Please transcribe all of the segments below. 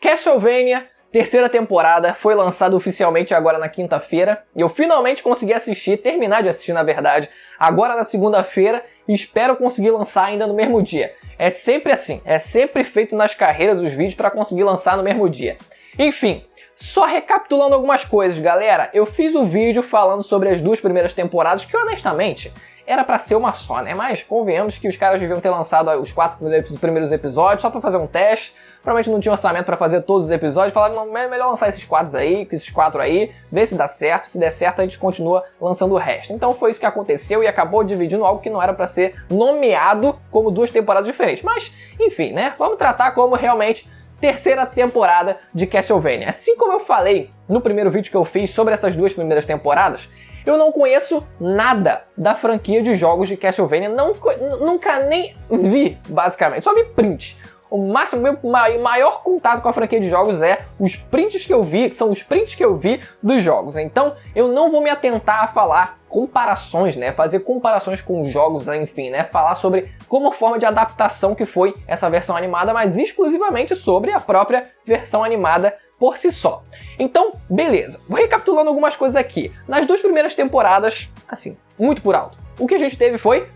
Castlevania, terceira temporada, foi lançada oficialmente agora na quinta-feira. E eu finalmente consegui terminar de assistir na verdade, agora na segunda-feira. E espero conseguir lançar ainda no mesmo dia. É sempre assim, é sempre feito nas carreiras os vídeos para conseguir lançar no mesmo dia. Enfim, só recapitulando algumas coisas, galera. Eu fiz um vídeo falando sobre as duas primeiras temporadas, que honestamente era pra ser uma só, né? Mas convenhamos que os caras deviam ter lançado os 4 primeiros episódios só pra fazer um teste. Provavelmente não tinha orçamento pra fazer todos os episódios. Falaram, não, é melhor lançar esses 4 aí, ver se dá certo. Se der certo, a gente continua lançando o resto. Então foi isso que aconteceu e acabou dividindo algo que não era pra ser nomeado como 2 temporadas diferentes. Mas, enfim, né? Vamos tratar como realmente terceira temporada de Castlevania. Assim como eu falei no primeiro vídeo que eu fiz sobre essas 2 primeiras temporadas, eu não conheço nada da franquia de jogos de Castlevania, nunca nem vi, basicamente, só vi print. O máximo, meu maior contato com a franquia de jogos é os prints que eu vi, que são os prints que eu vi dos jogos. Então, eu não vou me atentar a falar comparações, né? Fazer comparações com os jogos, enfim, né? Falar sobre como forma de adaptação que foi essa versão animada, mas exclusivamente sobre a própria versão animada por si só. Então, beleza. Vou recapitulando algumas coisas aqui. Nas 2 primeiras temporadas, assim, muito por alto, o que a gente teve foi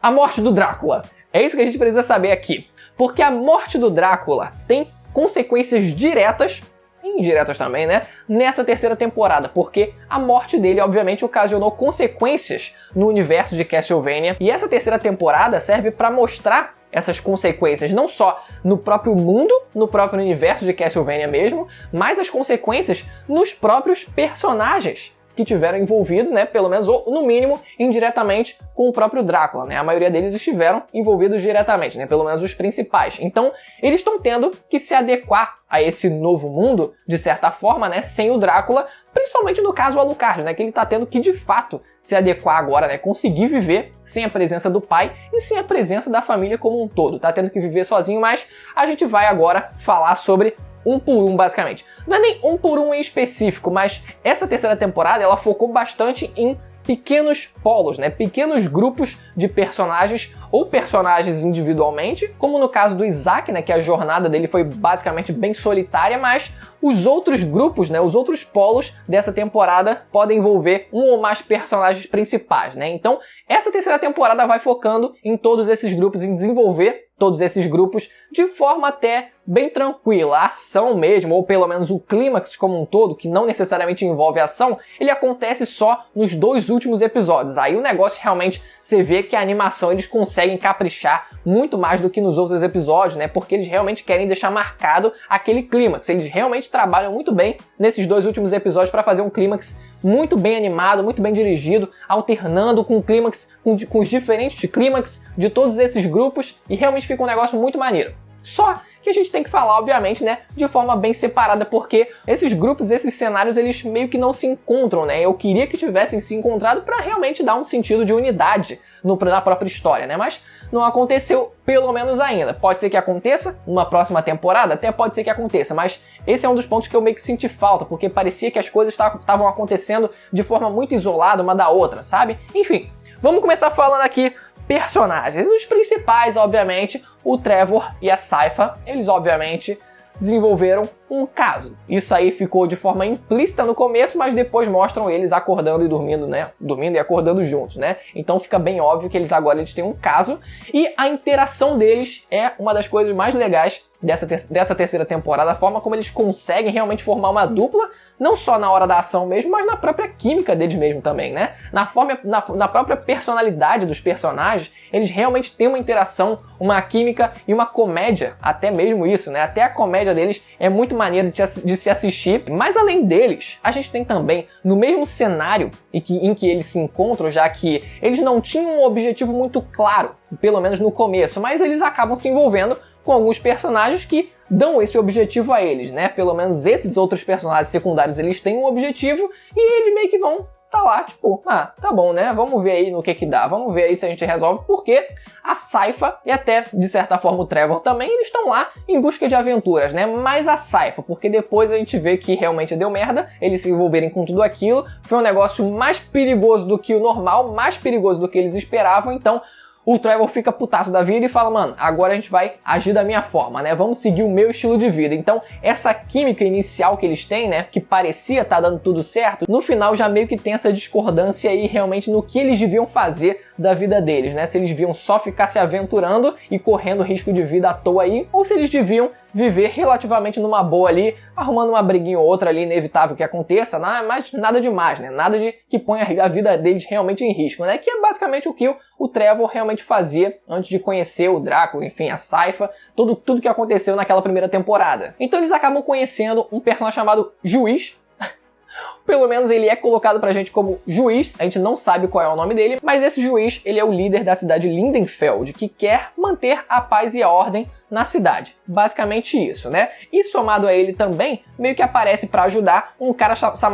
a morte do Drácula. É isso que a gente precisa saber aqui. Porque a morte do Drácula tem consequências diretas, e indiretas também, né? Nessa terceira temporada. Porque a morte dele, obviamente, ocasionou consequências no universo de Castlevania. E essa terceira temporada serve para mostrar essas consequências, não só no próprio mundo, no próprio universo de Castlevania mesmo, mas as consequências nos próprios personagens que tiveram envolvidos, né, pelo menos, ou no mínimo, indiretamente com o próprio Drácula, né? A maioria deles estiveram envolvidos diretamente, né? Pelo menos os principais. Então, eles estão tendo que se adequar a esse novo mundo, de certa forma, né, sem o Drácula, principalmente no caso o Alucard, né, que ele tá tendo que, de fato, se adequar agora, né, conseguir viver sem a presença do pai e sem a presença da família como um todo. Tá tendo que viver sozinho, mas a gente vai agora falar sobre um por um, basicamente. Não é nem um por um em específico, mas essa terceira temporada ela focou bastante em pequenos polos, né? Pequenos grupos de personagens ou personagens individualmente, como no caso do Isaac, né? Que a jornada dele foi basicamente bem solitária, mas os outros grupos, né? Os outros polos dessa temporada podem envolver um ou mais personagens principais, né? Então, essa terceira temporada vai focando em todos esses grupos, em desenvolver todos esses grupos de forma até bem tranquila. A ação mesmo, ou pelo menos o clímax como um todo, que não necessariamente envolve ação, ele acontece só nos 2 últimos episódios. Aí o negócio realmente, você vê que a animação eles conseguem caprichar muito mais do que nos outros episódios, né? Porque eles realmente querem deixar marcado aquele clímax. Eles realmente trabalham muito bem nesses 2 últimos episódios para fazer um clímax muito bem animado, muito bem dirigido, alternando com clímax, com os diferentes clímax de todos esses grupos, e realmente fica um negócio muito maneiro. Só que a gente tem que falar, obviamente, né, de forma bem separada, porque esses grupos, esses cenários, eles meio que não se encontram, né? Eu queria que tivessem se encontrado para realmente dar um sentido de unidade na própria história, né? Mas não aconteceu, pelo menos ainda. Pode ser que aconteça numa próxima temporada, até pode ser que aconteça, mas esse é um dos pontos que eu meio que senti falta, porque parecia que as coisas estavam acontecendo de forma muito isolada uma da outra, sabe? Enfim, vamos começar falando aqui personagens. Os principais, obviamente, o Trevor e a Sypha, eles obviamente desenvolveram um caso. Isso aí ficou de forma implícita no começo, mas depois mostram eles acordando e dormindo, né? Dormindo e acordando juntos, né? Então fica bem óbvio que eles têm um caso, e a interação deles é uma das coisas mais legais dessa terceira temporada, a forma como eles conseguem realmente formar uma dupla, não só na hora da ação mesmo, mas na própria química deles mesmo também, né? Na própria personalidade dos personagens, eles realmente têm uma interação, uma química e uma comédia, até mesmo isso, né? Até a comédia deles é muito maneira de se assistir, mas além deles, a gente tem também, no mesmo cenário em que eles se encontram, já que eles não tinham um objetivo muito claro, pelo menos no começo, mas eles acabam se envolvendo com alguns personagens que dão esse objetivo a eles, né? Pelo menos esses outros personagens secundários, eles têm um objetivo e eles meio que vão tá lá, tipo, tá bom, né? Vamos ver aí no que dá, vamos ver aí se a gente resolve, porque a Sypha e até, de certa forma, o Trevor também, eles estão lá em busca de aventuras, né? Mas a Sypha, porque depois a gente vê que realmente deu merda, eles se envolverem com tudo aquilo, foi um negócio mais perigoso do que o normal, mais perigoso do que eles esperavam, então o Trevor fica putaço da vida e fala, mano, agora a gente vai agir da minha forma, né? Vamos seguir o meu estilo de vida. Então, essa química inicial que eles têm, né, que parecia estar dando tudo certo, no final já meio que tem essa discordância aí realmente no que eles deviam fazer da vida deles, né? Se eles deviam só ficar se aventurando e correndo risco de vida à toa aí, ou se eles deviam viver relativamente numa boa ali, arrumando uma briguinha ou outra ali, inevitável que aconteça, mas nada demais, né? Nada de que ponha a vida deles realmente em risco, né? Que é basicamente o que o Trevor realmente fazia antes de conhecer o Drácula, enfim, a Sypha, tudo que aconteceu naquela primeira temporada. Então eles acabam conhecendo um personagem chamado Juiz. Pelo menos ele é colocado pra gente como juiz, a gente não sabe qual é o nome dele, mas esse juiz, ele é o líder da cidade de Lindenfeld, que quer manter a paz e a ordem na cidade. Basicamente isso, né? E somado a ele também, meio que aparece para ajudar um cara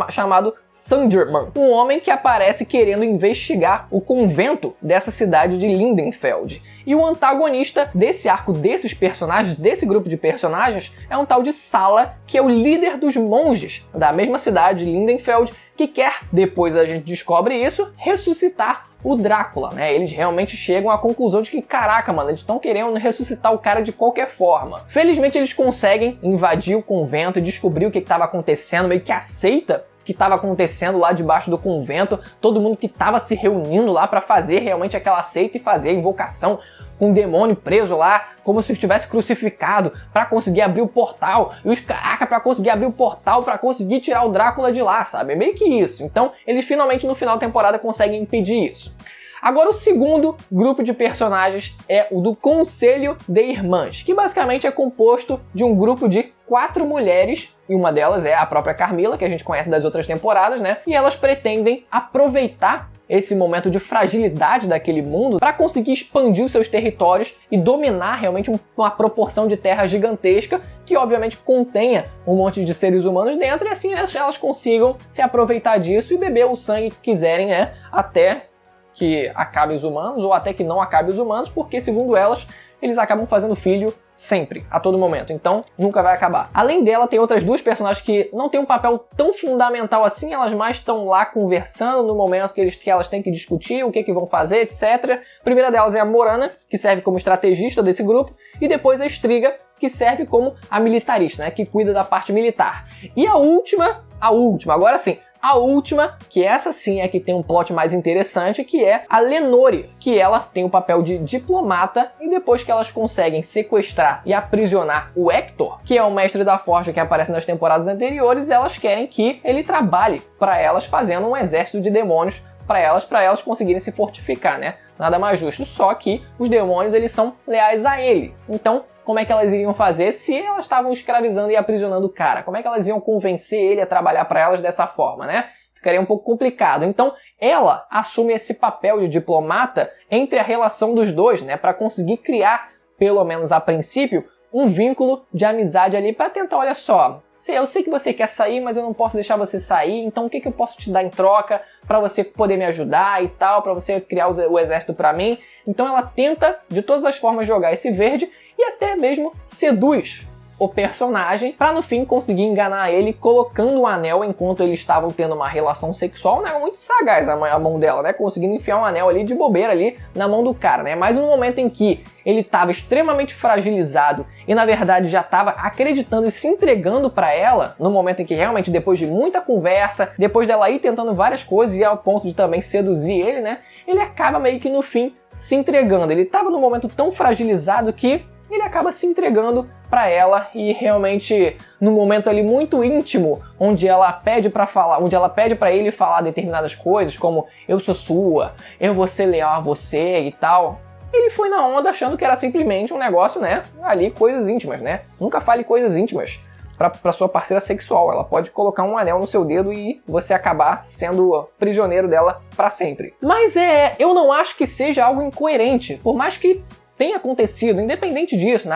chamado Sanderman, um homem que aparece querendo investigar o convento dessa cidade de Lindenfeld. E o antagonista desse arco, desses personagens, desse grupo de personagens, é um tal de Sala, que é o líder dos monges da mesma cidade de Lindenfeld, que quer, depois a gente descobre isso, ressuscitar o Drácula, né? Eles realmente chegam à conclusão de que, caraca, mano, eles estão querendo ressuscitar o cara de qualquer forma. Felizmente eles conseguem invadir o convento e descobrir o que estava acontecendo, meio que aceita que estava acontecendo lá debaixo do convento, todo mundo que estava se reunindo lá para fazer realmente aquela seita e fazer a invocação com um demônio preso lá, como se estivesse crucificado, para conseguir abrir o portal, e os caraca, para conseguir abrir o portal, para conseguir tirar o Drácula de lá, sabe? É meio que isso. Então, eles finalmente no final da temporada conseguem impedir isso. Agora, o segundo grupo de personagens é o do Conselho de Irmãs, que basicamente é composto de um grupo de 4 mulheres, e uma delas é a própria Carmilla, que a gente conhece das outras temporadas, né? E elas pretendem aproveitar esse momento de fragilidade daquele mundo para conseguir expandir os seus territórios e dominar realmente uma proporção de terra gigantesca que obviamente contenha um monte de seres humanos dentro, e assim elas consigam se aproveitar disso e beber o sangue que quiserem, né? Até que acabe os humanos ou até que não acabe os humanos, porque segundo elas, eles acabam fazendo filho sempre, a todo momento, então nunca vai acabar. Além dela, tem outras 2 personagens que não têm um papel tão fundamental assim, elas mais estão lá conversando no momento que elas têm que discutir o que vão fazer, etc. A primeira delas é a Morana, que serve como estrategista desse grupo, e depois a Striga, que serve como a militarista, né, que cuida da parte militar. E a última, agora sim, a última, que essa sim é que tem um plot mais interessante, que é a Lenore, que ela tem o papel de diplomata, e depois que elas conseguem sequestrar e aprisionar o Hector, que é o mestre da forja que aparece nas temporadas anteriores, elas querem que ele trabalhe para elas, fazendo um exército de demônios para elas conseguirem se fortificar, né? Nada mais justo, só que os demônios, eles são leais a ele. Então, como é que elas iriam fazer se elas estavam escravizando e aprisionando o cara? Como é que elas iam convencer ele a trabalhar para elas dessa forma, né? Ficaria um pouco complicado. Então, ela assume esse papel de diplomata entre a relação dos dois, né? Para conseguir criar, pelo menos a princípio, um vínculo de amizade ali para tentar, olha só, eu sei que você quer sair, mas eu não posso deixar você sair, então o que eu posso te dar em troca para você poder me ajudar e tal, para você criar o exército para mim? Então ela tenta, de todas as formas, jogar esse verde e até mesmo seduz o personagem para no fim conseguir enganar ele colocando o anel enquanto eles estavam tendo uma relação sexual, né? Muito sagaz a mão dela, né? Conseguindo enfiar um anel ali de bobeira ali na mão do cara, né? Mas no momento em que ele estava extremamente fragilizado e na verdade já estava acreditando e se entregando para ela, no momento em que realmente depois de muita conversa, depois dela ir tentando várias coisas e ao ponto de também seduzir ele, né? Ele acaba meio que no fim se entregando. Ele estava num momento tão fragilizado que ele acaba se entregando para ela e realmente num momento ali muito íntimo, onde ela pede para ele falar determinadas coisas, como eu sou sua, eu vou ser leal a você e tal. Ele foi na onda achando que era simplesmente um negócio, né, ali coisas íntimas, né? Nunca fale coisas íntimas para sua parceira sexual. Ela pode colocar um anel no seu dedo e você acabar sendo prisioneiro dela para sempre. Mas eu não acho que seja algo incoerente, por mais que tenha acontecido, independente disso,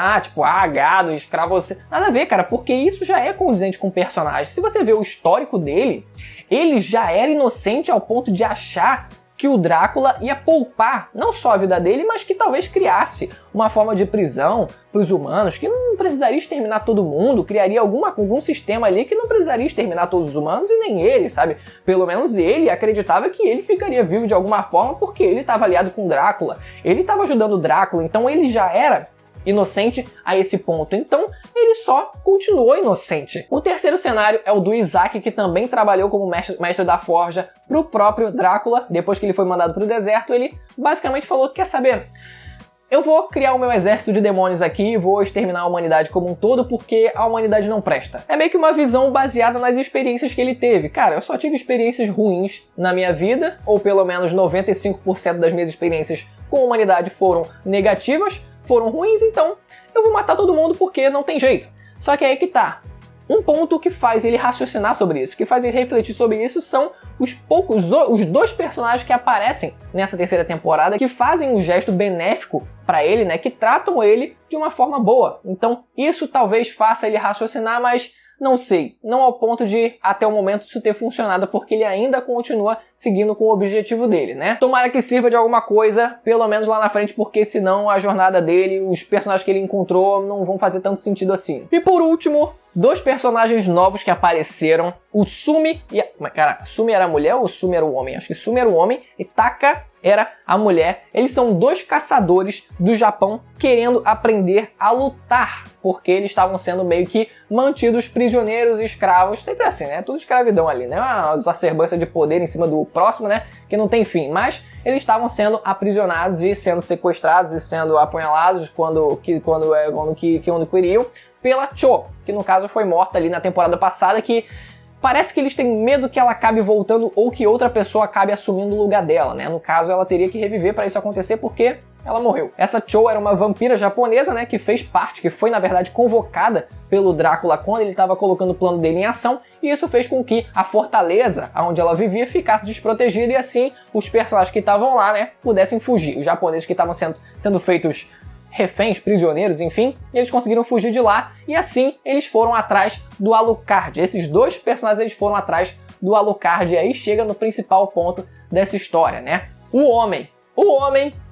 gado, escravo, nada a ver, cara, porque isso já é condizente com o personagem. Se você vê o histórico dele, ele já era inocente ao ponto de achar que o Drácula ia poupar não só a vida dele, mas que talvez criasse uma forma de prisão para os humanos, que não precisaria exterminar todo mundo, criaria algum sistema ali que não precisaria exterminar todos os humanos e nem ele, sabe? Pelo menos ele acreditava que ele ficaria vivo de alguma forma porque ele estava aliado com o Drácula, ele estava ajudando o Drácula, então ele já era inocente a esse ponto, então ele só continuou inocente. O terceiro cenário é o do Isaac, que também trabalhou como mestre da forja pro próprio Drácula. Depois que ele foi mandado pro deserto, ele basicamente falou: quer saber? Eu vou criar o meu exército de demônios aqui e vou exterminar a humanidade como um todo porque a humanidade não presta. É meio que uma visão baseada nas experiências que ele teve. Cara, eu só tive experiências ruins na minha vida, ou pelo menos 95% das minhas experiências com a humanidade foram negativas, foram ruins, então eu vou matar todo mundo porque não tem jeito. Só que aí que tá. Um ponto que faz ele raciocinar sobre isso, que faz ele refletir sobre isso, são os dois personagens que aparecem nessa terceira temporada, que fazem um gesto benéfico pra ele, né, que tratam ele de uma forma boa. Então isso talvez faça ele raciocinar, mas não sei, não ao ponto de até o momento isso ter funcionado, porque ele ainda continua seguindo com o objetivo dele, né? Tomara que sirva de alguma coisa, pelo menos lá na frente, porque senão a jornada dele, os personagens que ele encontrou não vão fazer tanto sentido assim. E por último, dois personagens novos que apareceram, o Sumi e Cara, Sumi era a mulher ou o Sumi era o homem? Acho que Sumi era o homem e Taka era a mulher. Eles são dois caçadores do Japão querendo aprender a lutar, porque eles estavam sendo meio que mantidos prisioneiros e escravos, sempre assim, né? Tudo escravidão ali, né? Uma exacerbância de poder em cima do próximo, né? Que não tem fim, mas eles estavam sendo aprisionados e sendo sequestrados e sendo apunhalados quando queriam pela Cho, que no caso foi morta ali na temporada passada, que parece que eles têm medo que ela acabe voltando ou que outra pessoa acabe assumindo o lugar dela, né? No caso, ela teria que reviver para isso acontecer porque ela morreu. Essa Cho era uma vampira japonesa, né, que fez parte, que foi na verdade convocada pelo Drácula quando ele estava colocando o plano dele em ação, e isso fez com que a fortaleza onde ela vivia ficasse desprotegida e assim os personagens que estavam lá, né, pudessem fugir. Os japoneses que estavam sendo feitos reféns, prisioneiros, enfim, eles conseguiram fugir de lá e assim eles foram atrás do Alucard. Esses dois personagens eles foram atrás do Alucard e aí chega no principal ponto dessa história, né? O homem,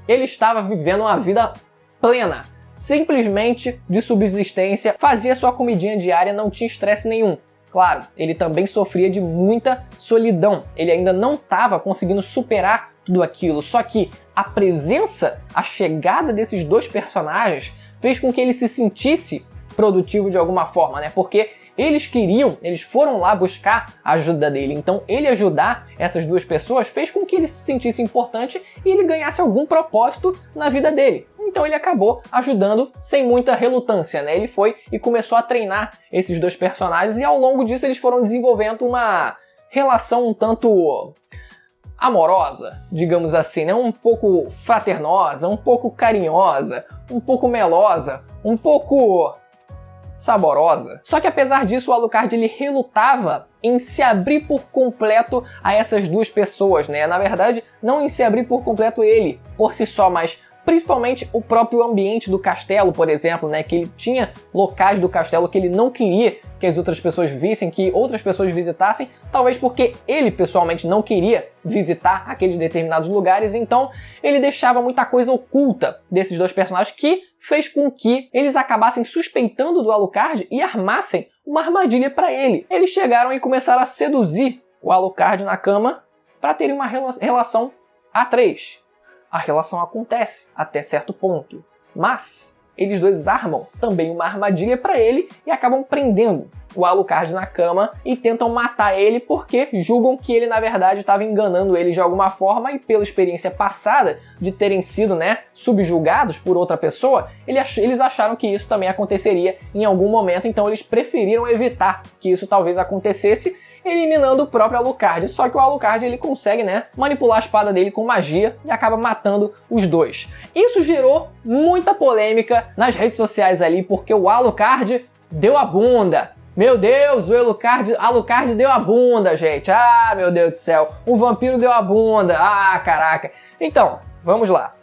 ele estava vivendo uma vida plena, simplesmente de subsistência, fazia sua comidinha diária, não tinha estresse nenhum. Claro, ele também sofria de muita solidão, ele ainda não estava conseguindo superar tudo aquilo, só que a presença, a chegada desses dois personagens fez com que ele se sentisse produtivo de alguma forma, né? Porque eles foram lá buscar a ajuda dele, então ele ajudar essas duas pessoas fez com que ele se sentisse importante e ele ganhasse algum propósito na vida dele. Então ele acabou ajudando sem muita relutância, né? Ele foi e começou a treinar esses dois personagens e ao longo disso eles foram desenvolvendo uma relação um tanto amorosa, digamos assim, né? Um pouco fraternosa, um pouco carinhosa, um pouco melosa, um pouco saborosa. Só que apesar disso, o Alucard ele relutava em se abrir por completo a essas duas pessoas, né? Na verdade, não em se abrir por completo ele, por si só, mas principalmente o próprio ambiente do castelo, por exemplo, né? Que ele tinha locais do castelo que ele não queria que as outras pessoas vissem, que outras pessoas visitassem, talvez porque ele pessoalmente não queria visitar aqueles determinados lugares, então ele deixava muita coisa oculta desses dois personagens que fez com que eles acabassem suspeitando do Alucard e armassem uma armadilha para ele. Eles chegaram e começaram a seduzir o Alucard na cama para terem uma relação a três. A relação acontece até certo ponto, mas eles dois armam também uma armadilha para ele e acabam prendendo o Alucard na cama e tentam matar ele porque julgam que ele na verdade estava enganando eles de alguma forma e pela experiência passada de terem sido, né, subjugados por outra pessoa, eles acharam que isso também aconteceria em algum momento, então eles preferiram evitar que isso talvez acontecesse, eliminando o próprio Alucard. Só que o Alucard ele consegue, né, manipular a espada dele com magia e acaba matando os dois. Isso gerou muita polêmica nas redes sociais ali, porque o Alucard deu a bunda. Meu Deus, o Alucard deu a bunda, gente. Ah, meu Deus do céu. O vampiro deu a bunda. Ah, caraca. Então, vamos lá.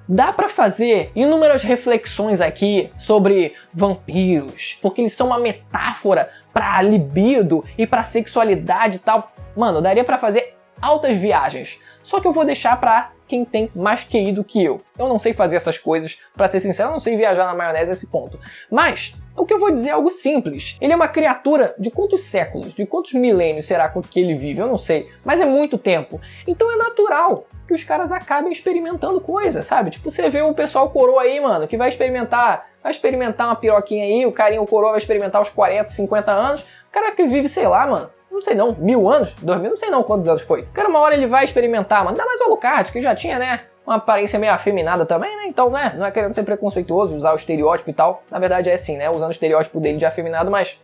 Dá pra fazer inúmeras reflexões aqui sobre vampiros, porque eles são uma metáfora pra libido e pra sexualidade e tal. Mano, daria pra fazer altas viagens. Só que eu vou deixar pra quem tem mais QI do que eu. Eu não sei fazer essas coisas, pra ser sincero, eu não sei viajar na maionese a esse ponto. Mas o que eu vou dizer é algo simples. Ele é uma criatura de quantos séculos, de quantos milênios será que ele vive? Eu não sei, mas é muito tempo. Então é natural que os caras acabem experimentando coisas, sabe? Tipo, você vê o pessoal coroa aí, mano, que vai experimentar uma piroquinha aí, o carinha, o coroa vai experimentar os 40, 50 anos, o cara que vive, sei lá, mano, não sei não, 1000 anos, 2000, não sei não quantos anos foi. O cara, uma hora ele vai experimentar, mano, ainda mais o Alucard, que já tinha, né, uma aparência meio afeminada também, né, então, né, não é querendo ser preconceituoso, usar o estereótipo e tal, na verdade é assim, né, usando o estereótipo dele de afeminado, mas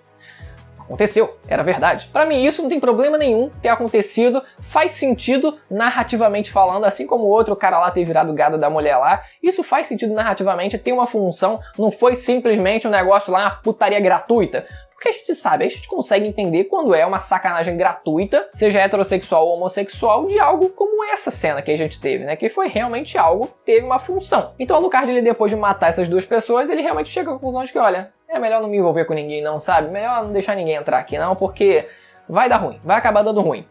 aconteceu, era verdade. Pra mim isso não tem problema nenhum ter acontecido, faz sentido narrativamente falando, assim como o outro cara lá ter virado gado da mulher lá, isso faz sentido narrativamente, tem uma função, não foi simplesmente um negócio lá, uma putaria gratuita. Porque a gente sabe, a gente consegue entender quando é uma sacanagem gratuita, seja heterossexual ou homossexual, de algo como essa cena que a gente teve, né? Que foi realmente algo que teve uma função. Então o Alucard, ele depois de matar essas duas pessoas, ele realmente chega à conclusão de que, olha, é melhor não me envolver com ninguém não, sabe? Melhor não deixar ninguém entrar aqui não, porque vai dar ruim, vai acabar dando ruim.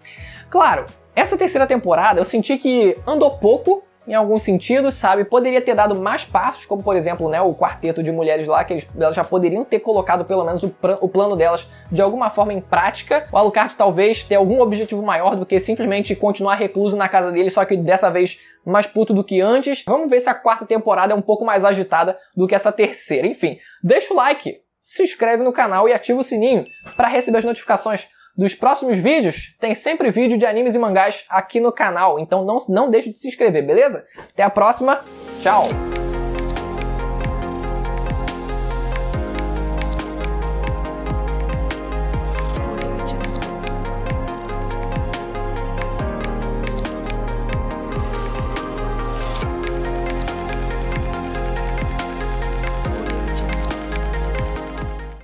Claro, essa terceira temporada eu senti que andou pouco, em alguns sentidos, sabe? Poderia ter dado mais passos, como por exemplo, né, o quarteto de mulheres lá, que elas já poderiam ter colocado pelo menos o plano delas de alguma forma em prática. O Alucard talvez tenha algum objetivo maior do que simplesmente continuar recluso na casa dele, só que dessa vez mais puto do que antes. Vamos ver se a quarta temporada é um pouco mais agitada do que essa terceira. Enfim, deixa o like, se inscreve no canal e ativa o sininho para receber as notificações dos próximos vídeos. Tem sempre vídeo de animes e mangás aqui no canal, então não deixe de se inscrever, beleza? Até a próxima, tchau!